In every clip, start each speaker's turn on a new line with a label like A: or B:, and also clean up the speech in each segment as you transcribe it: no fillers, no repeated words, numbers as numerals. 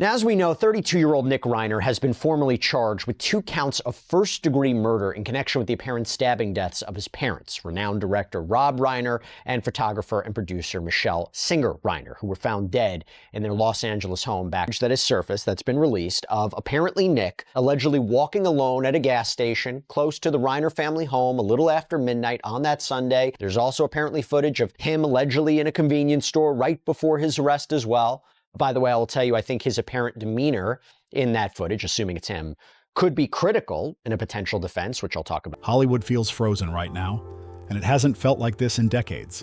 A: Now, as we know, 32-year-old Nick Reiner has been formally charged with 2 counts of first-degree murder in connection with the apparent stabbing deaths of his parents, renowned director Rob Reiner and photographer and producer Michelle Singer Reiner, who were found dead in their Los Angeles home. Back that has surfaced, that's been released, of apparently Nick allegedly walking alone at a gas station close to the Reiner family home a little after midnight on that Sunday. There's also apparently footage of him allegedly in a convenience store right before his arrest as well. By the way, I will tell you, I think his apparent demeanor in that footage, assuming it's him, could be critical in a potential defense, which I'll talk about.
B: Hollywood feels frozen right now, and it hasn't felt like this in decades.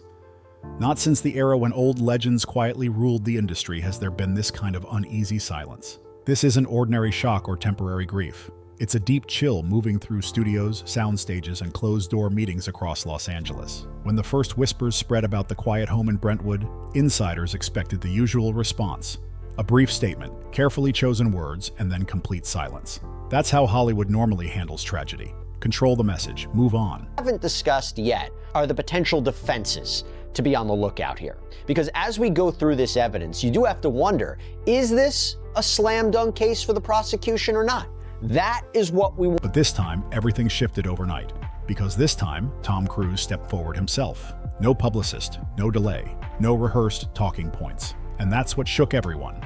B: Not since the era when old legends quietly ruled the industry has there been this kind of uneasy silence. This isn't ordinary shock or temporary grief. It's a deep chill moving through studios, sound stages, and closed-door meetings across Los Angeles. When the first whispers spread about the quiet home in Brentwood, insiders expected the usual response: a brief statement, carefully chosen words, and then complete silence. That's how Hollywood normally handles tragedy. Control the message, move on.
A: What we haven't discussed yet are the potential defenses to be on the lookout here. Because as we go through this evidence, you do have to wonder, is this a slam dunk case for the prosecution or not? That is what we want.
B: But this time, everything shifted overnight. Because this time, Tom Cruise stepped forward himself. No publicist, no delay, no rehearsed talking points. And that's what shook everyone.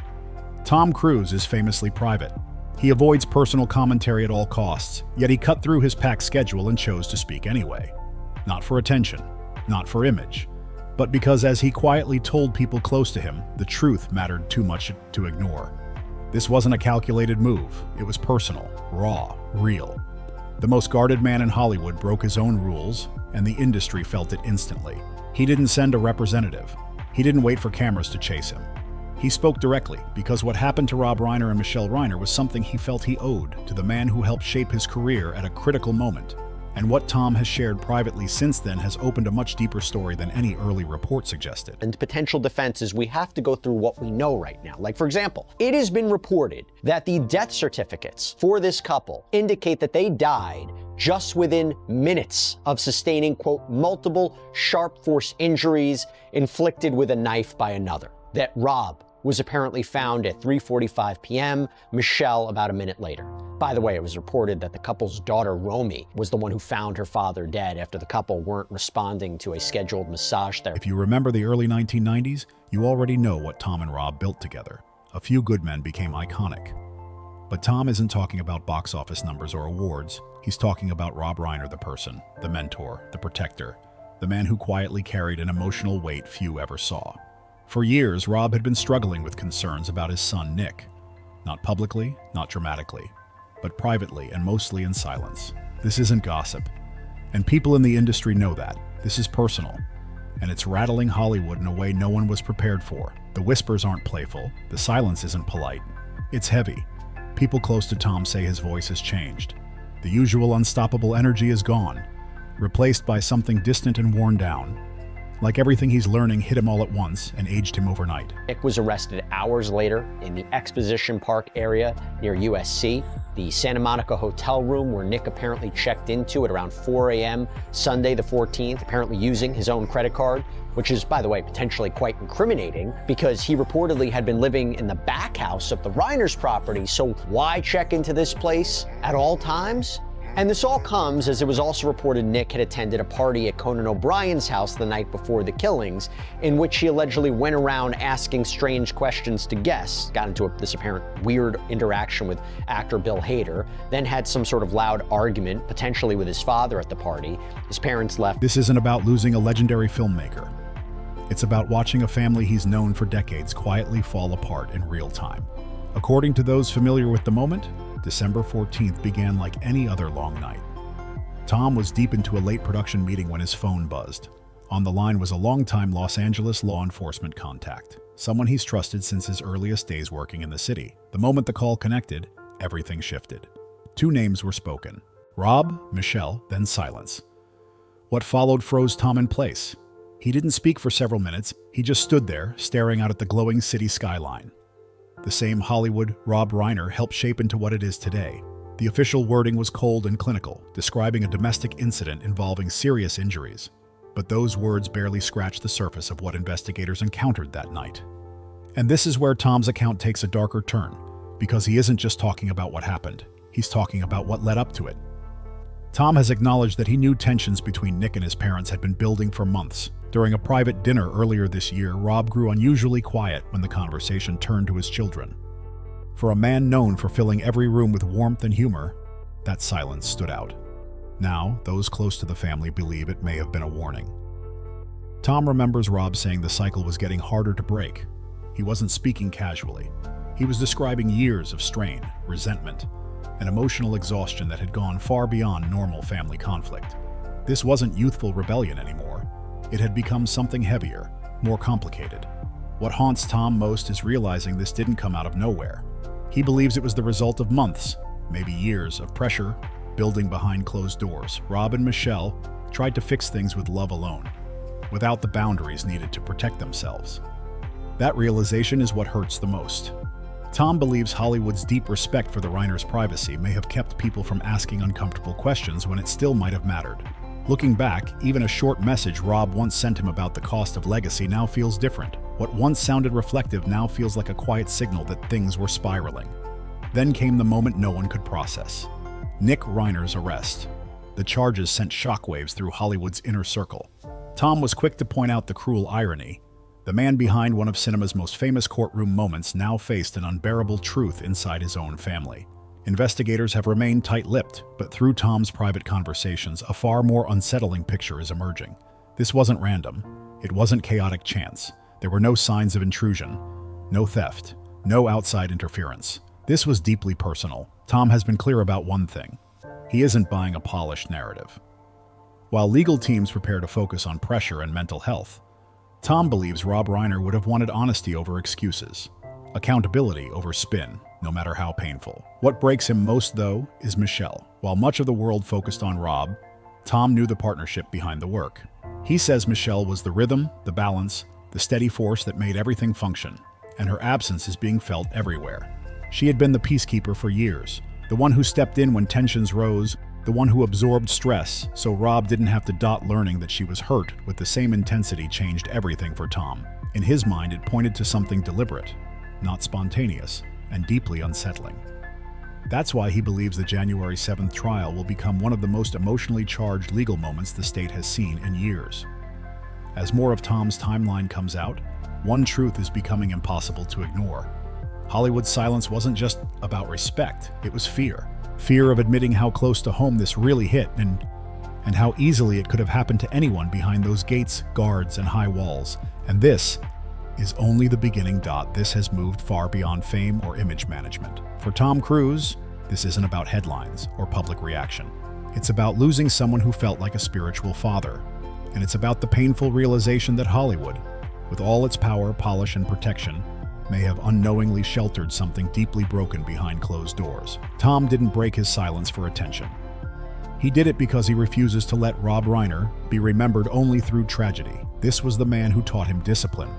B: Tom Cruise is famously private. He avoids personal commentary at all costs, yet he cut through his packed schedule and chose to speak anyway. Not for attention, not for image, but because, as he quietly told people close to him, the truth mattered too much to ignore. This wasn't a calculated move. It was personal, raw, real. The most guarded man in Hollywood broke his own rules, and the industry felt it instantly. He didn't send a representative. He didn't wait for cameras to chase him. He spoke directly, because what happened to Rob Reiner and Michelle Reiner was something he felt he owed to the man who helped shape his career at a critical moment. And what Tom has shared privately since then has opened a much deeper story than any early report suggested.
A: And potential defenses, we have to go through what we know right now. Like, for example, it has been reported that the death certificates for this couple indicate that they died just within minutes of sustaining, quote, multiple sharp force injuries inflicted with a knife by another. That Rob was apparently found at 3:45 p.m., Michelle about a minute later. By the way, it was reported that the couple's daughter, Romy, was the one who found her father dead after the couple weren't responding to a scheduled massage therapy.
B: If you remember the early 1990s, you already know what Tom and Rob built together. A Few Good Men became iconic. But Tom isn't talking about box office numbers or awards. He's talking about Rob Reiner, the person, the mentor, the protector, the man who quietly carried an emotional weight few ever saw. For years, Rob had been struggling with concerns about his son, Nick. Not publicly, not dramatically, but privately and mostly in silence. This isn't gossip. And people in the industry know that. This is personal. And it's rattling Hollywood in a way no one was prepared for. The whispers aren't playful. The silence isn't polite. It's heavy. People close to Tom say his voice has changed. The usual unstoppable energy is gone, replaced by something distant and worn down. Like everything he's learning hit him all at once and aged him overnight.
A: Nick was arrested hours later in the Exposition Park area near USC, the Santa Monica hotel room where Nick apparently checked into at around 4 a.m. Sunday the 14th, apparently using his own credit card, which is, by the way, potentially quite incriminating because he reportedly had been living in the back house of the Reiner's property, so why check into this place at all times? And this all comes as it was also reported Nick had attended a party at Conan O'Brien's house the night before the killings, in which he allegedly went around asking strange questions to guests, got into this apparent weird interaction with actor Bill Hader, then had some sort of loud argument, potentially with his father at the party. His parents left.
B: This isn't about losing a legendary filmmaker. It's about watching a family he's known for decades quietly fall apart in real time. According to those familiar with the moment, December 14th began like any other long night. Tom was deep into a late production meeting when his phone buzzed. On the line was a longtime Los Angeles law enforcement contact, someone he's trusted since his earliest days working in the city. The moment the call connected, everything shifted. 2 names were spoken: Rob, Michelle, then silence. What followed froze Tom in place. He didn't speak for several minutes. He just stood there, staring out at the glowing city skyline. The same Hollywood Rob Reiner helped shape into what it is today. The official wording was cold and clinical, describing a domestic incident involving serious injuries. But those words barely scratched the surface of what investigators encountered that night. And this is where Tom's account takes a darker turn, because he isn't just talking about what happened, he's talking about what led up to it. Tom has acknowledged that he knew tensions between Nick and his parents had been building for months. During a private dinner earlier this year, Rob grew unusually quiet when the conversation turned to his children. For a man known for filling every room with warmth and humor, that silence stood out. Now, those close to the family believe it may have been a warning. Tom remembers Rob saying the cycle was getting harder to break. He wasn't speaking casually. He was describing years of strain, resentment, and emotional exhaustion that had gone far beyond normal family conflict. This wasn't youthful rebellion anymore. It had become something heavier, more complicated. What haunts Tom most is realizing this didn't come out of nowhere. He believes it was the result of months, maybe years, of pressure building behind closed doors. Rob and Michelle tried to fix things with love alone, without the boundaries needed to protect themselves. That realization is what hurts the most. Tom believes Hollywood's deep respect for the Reiners' privacy may have kept people from asking uncomfortable questions when it still might have mattered. Looking back, even a short message Rob once sent him about the cost of legacy now feels different. What once sounded reflective now feels like a quiet signal that things were spiraling. Then came the moment no one could process. Nick Reiner's arrest. The charges sent shockwaves through Hollywood's inner circle. Tom was quick to point out the cruel irony. The man behind one of cinema's most famous courtroom moments now faced an unbearable truth inside his own family. Investigators have remained tight-lipped, but through Tom's private conversations, a far more unsettling picture is emerging. This wasn't random. It wasn't chaotic chance. There were no signs of intrusion, no theft, no outside interference. This was deeply personal. Tom has been clear about one thing. He isn't buying a polished narrative. While legal teams prepare to focus on pressure and mental health, Tom believes Rob Reiner would have wanted honesty over excuses, accountability over spin, no matter how painful. What breaks him most, though, is Michelle. While much of the world focused on Rob, Tom knew the partnership behind the work. He says Michelle was the rhythm, the balance, the steady force that made everything function, and her absence is being felt everywhere. She had been the peacekeeper for years, the one who stepped in when tensions rose, the one who absorbed stress, so Rob didn't have to dot learning that she was hurt with the same intensity changed everything for Tom. In his mind, it pointed to something deliberate, not spontaneous, and deeply unsettling. That's why he believes the January 7th trial will become one of the most emotionally charged legal moments the state has seen in years. As more of Tom's timeline comes out, one truth is becoming impossible to ignore. Hollywood's silence wasn't just about respect, it was fear. Fear of admitting how close to home this really hit and how easily it could have happened to anyone behind those gates, guards, and high walls. And this is only the beginning. This has moved far beyond fame or image management. For Tom Cruise, this isn't about headlines or public reaction. It's about losing someone who felt like a spiritual father. And it's about the painful realization that Hollywood, with all its power, polish, and protection, may have unknowingly sheltered something deeply broken behind closed doors. Tom didn't break his silence for attention. He did it because he refuses to let Rob Reiner be remembered only through tragedy. This was the man who taught him discipline,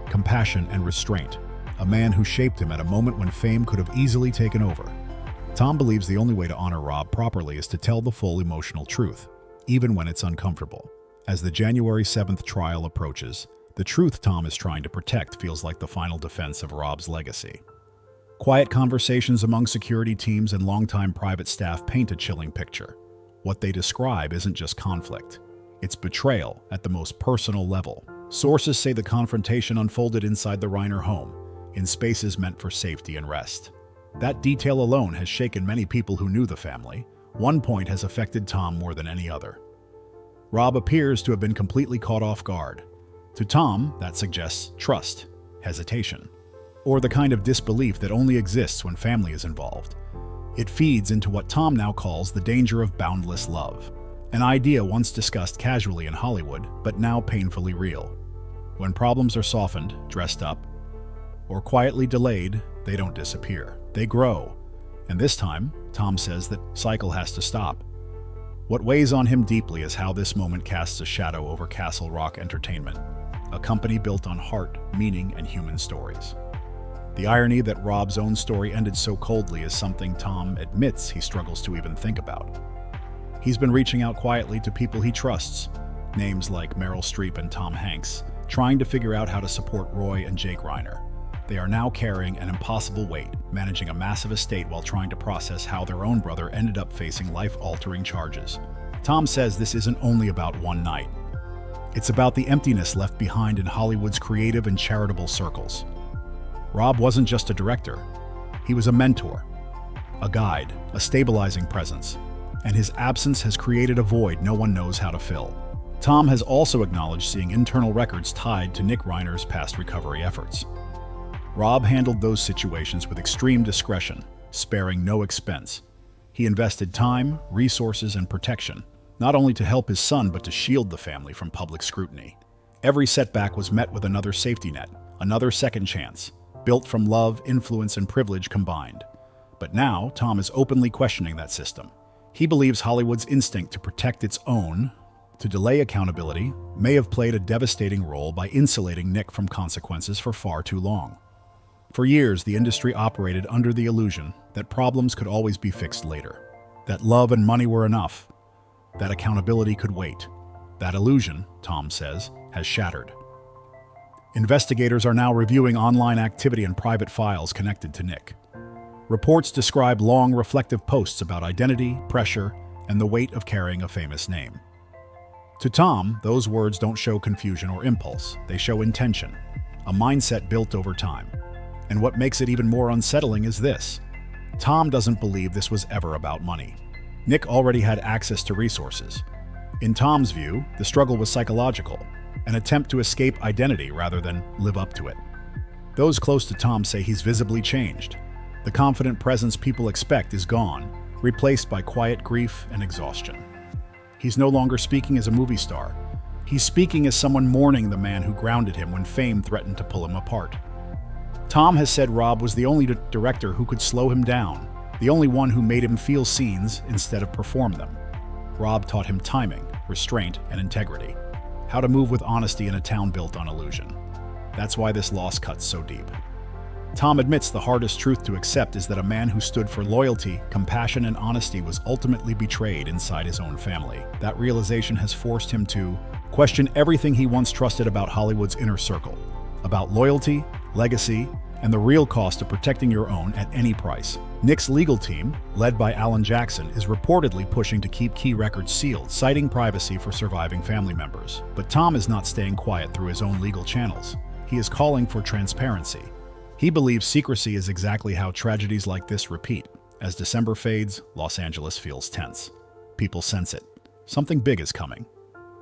B: compassion, and restraint, a man who shaped him at a moment when fame could have easily taken over. Tom believes the only way to honor Rob properly is to tell the full emotional truth, even when it's uncomfortable. As the January 7th trial approaches, the truth Tom is trying to protect feels like the final defense of Rob's legacy. Quiet conversations among security teams and longtime private staff paint a chilling picture. What they describe isn't just conflict. It's betrayal at the most personal level. Sources say the confrontation unfolded inside the Reiner home, in spaces meant for safety and rest. That detail alone has shaken many people who knew the family. One point has affected Tom more than any other. Rob appears to have been completely caught off guard. To Tom, that suggests trust, hesitation, or the kind of disbelief that only exists when family is involved. It feeds into what Tom now calls the danger of boundless love, an idea once discussed casually in Hollywood, but now painfully real. When problems are softened, dressed up, or quietly delayed, they don't disappear. They grow. And this time, Tom says that cycle has to stop. What weighs on him deeply is how this moment casts a shadow over Castle Rock Entertainment, a company built on heart, meaning, and human stories. The irony that Rob's own story ended so coldly is something Tom admits he struggles to even think about. He's been reaching out quietly to people he trusts, names like Meryl Streep and Tom Hanks, trying to figure out how to support Roy and Jake Reiner. They are now carrying an impossible weight, managing a massive estate while trying to process how their own brother ended up facing life-altering charges. Tom says this isn't only about one night. It's about the emptiness left behind in Hollywood's creative and charitable circles. Rob wasn't just a director. He was a mentor, a guide, a stabilizing presence, and his absence has created a void no one knows how to fill. Tom has also acknowledged seeing internal records tied to Nick Reiner's past recovery efforts. Rob handled those situations with extreme discretion, sparing no expense. He invested time, resources, and protection, not only to help his son but to shield the family from public scrutiny. Every setback was met with another safety net, another second chance, built from love, influence, and privilege combined. But now, Tom is openly questioning that system. He believes Hollywood's instinct to protect its own, to delay accountability, may have played a devastating role by insulating Nick from consequences for far too long. For years, the industry operated under the illusion that problems could always be fixed later, that love and money were enough, that accountability could wait. That illusion, Tom says, has shattered. Investigators are now reviewing online activity and private files connected to Nick. Reports describe long, reflective posts about identity, pressure, and the weight of carrying a famous name. To Tom, those words don't show confusion or impulse. They show intention, a mindset built over time. And what makes it even more unsettling is this. Tom doesn't believe this was ever about money. Nick already had access to resources. In Tom's view, the struggle was psychological, an attempt to escape identity rather than live up to it. Those close to Tom say he's visibly changed. The confident presence people expect is gone, replaced by quiet grief and exhaustion. He's no longer speaking as a movie star. He's speaking as someone mourning the man who grounded him when fame threatened to pull him apart. Tom has said Rob was the only director who could slow him down, the only one who made him feel scenes instead of perform them. Rob taught him timing, restraint, and integrity, how to move with honesty in a town built on illusion. That's why this loss cuts so deep. Tom admits the hardest truth to accept is that a man who stood for loyalty, compassion, and honesty was ultimately betrayed inside his own family. That realization has forced him to question everything he once trusted about Hollywood's inner circle, about loyalty, legacy, and the real cost of protecting your own at any price. Nick's legal team, led by Alan Jackson, is reportedly pushing to keep key records sealed, citing privacy for surviving family members. But Tom is not staying quiet through his own legal channels. He is calling for transparency. He believes secrecy is exactly how tragedies like this repeat. As December fades, Los Angeles feels tense. People sense it. Something big is coming.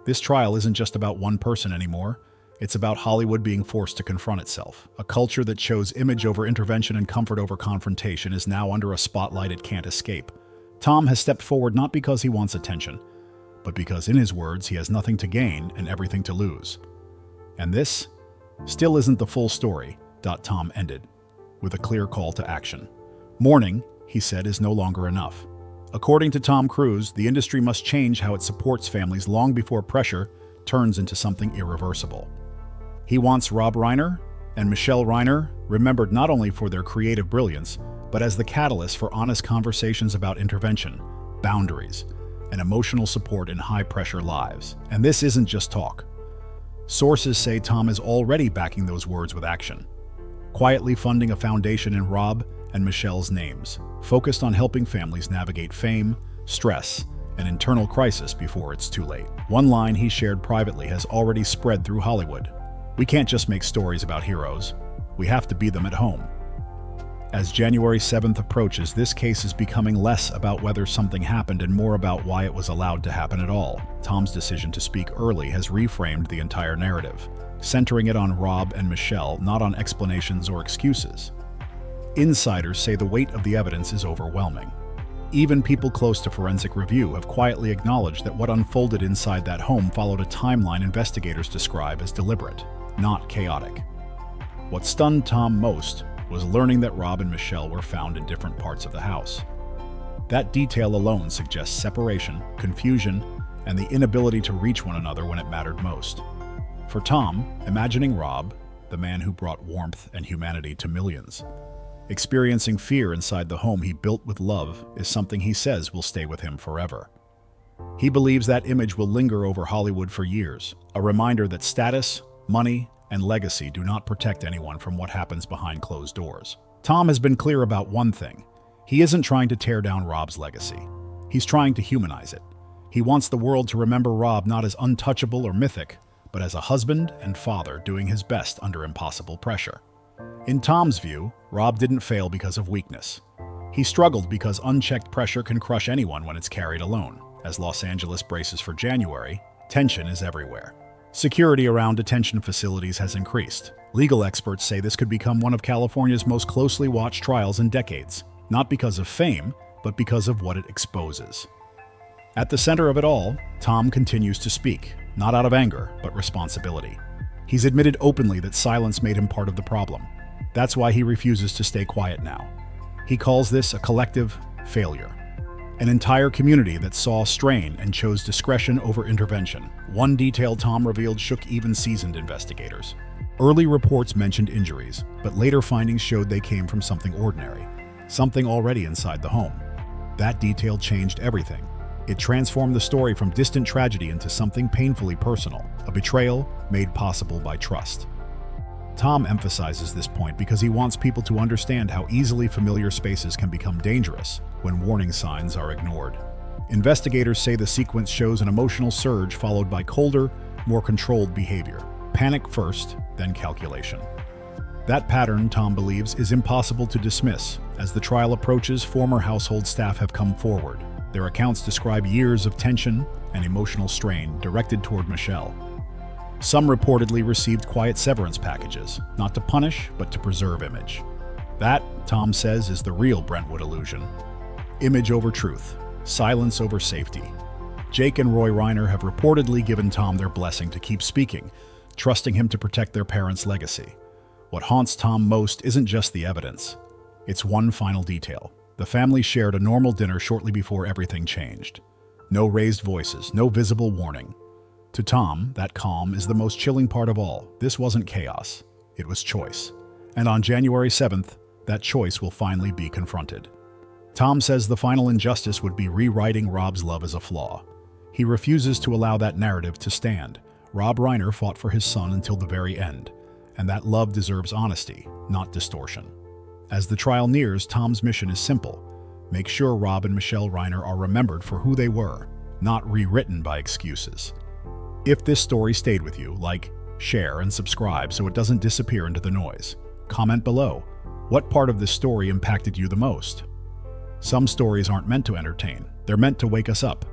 B: This trial isn't just about one person anymore. It's about Hollywood being forced to confront itself. A culture that chose image over intervention and comfort over confrontation is now under a spotlight it can't escape. Tom has stepped forward not because he wants attention, but because, in his words, he has nothing to gain and everything to lose. And this still isn't the full story. Tom ended with a clear call to action. Mourning, he said, is no longer enough. According to Tom Cruise, the industry must change how it supports families long before pressure turns into something irreversible. He wants Rob Reiner and Michelle Reiner remembered not only for their creative brilliance, but as the catalyst for honest conversations about intervention, boundaries, and emotional support in high-pressure lives. And this isn't just talk. Sources say Tom is already backing those words with action, quietly funding a foundation in Rob and Michelle's names, focused on helping families navigate fame, stress, and internal crisis before it's too late. One line he shared privately has already spread through Hollywood. "We can't just make stories about heroes. We have to be them at home." As January 7th approaches, this case is becoming less about whether something happened and more about why it was allowed to happen at all. Tom's decision to speak early has reframed the entire narrative, centering it on Rob and Michelle, not on explanations or excuses. Insiders say the weight of the evidence is overwhelming. Even people close to forensic review have quietly acknowledged that what unfolded inside that home followed a timeline investigators describe as deliberate, not chaotic. What stunned Tom most was learning that Rob and Michelle were found in different parts of the house. That detail alone suggests separation, confusion, and the inability to reach one another when it mattered most. For Tom, imagining Rob, the man who brought warmth and humanity to millions, experiencing fear inside the home he built with love is something he says will stay with him forever. He believes that image will linger over Hollywood for years, a reminder that status, money, and legacy do not protect anyone from what happens behind closed doors. Tom has been clear about one thing. He isn't trying to tear down Rob's legacy. He's trying to humanize it. He wants the world to remember Rob not as untouchable or mythic, but as a husband and father doing his best under impossible pressure. In Tom's view, Rob didn't fail because of weakness. He struggled because unchecked pressure can crush anyone when it's carried alone. As Los Angeles braces for January, tension is everywhere. Security around detention facilities has increased. Legal experts say this could become one of California's most closely watched trials in decades, not because of fame, but because of what it exposes. At the center of it all, Tom continues to speak, not out of anger, but responsibility. He's admitted openly that silence made him part of the problem. That's why he refuses to stay quiet now. He calls this a collective failure. An entire community that saw strain and chose discretion over intervention. One detail Tom revealed shook even seasoned investigators. Early reports mentioned injuries, but later findings showed they came from something ordinary, something already inside the home. That detail changed everything. It transformed the story from distant tragedy into something painfully personal, a betrayal made possible by trust. Tom emphasizes this point because he wants people to understand how easily familiar spaces can become dangerous when warning signs are ignored. Investigators say the sequence shows an emotional surge followed by colder, more controlled behavior. Panic first, then calculation. That pattern, Tom believes, is impossible to dismiss. As the trial approaches, former household staff have come forward. Their accounts describe years of tension and emotional strain directed toward Michelle. Some reportedly received quiet severance packages, not to punish, but to preserve image. That, Tom says, is the real Brentwood illusion. Image over truth, silence over safety. Jake and Roy Reiner have reportedly given Tom their blessing to keep speaking, trusting him to protect their parents' legacy. What haunts Tom most isn't just the evidence. It's one final detail. The family shared a normal dinner shortly before everything changed. No raised voices, no visible warning. To Tom, that calm is the most chilling part of all. This wasn't chaos. It was choice. And on January 7th, that choice will finally be confronted. Tom says the final injustice would be rewriting Rob's love as a flaw. He refuses to allow that narrative to stand. Rob Reiner fought for his son until the very end, and that love deserves honesty, not distortion. As the trial nears, Tom's mission is simple. Make sure Rob and Michelle Reiner are remembered for who they were, not rewritten by excuses. If this story stayed with you, like, share, and subscribe so it doesn't disappear into the noise. Comment below. What part of this story impacted you the most? Some stories aren't meant to entertain. They're meant to wake us up.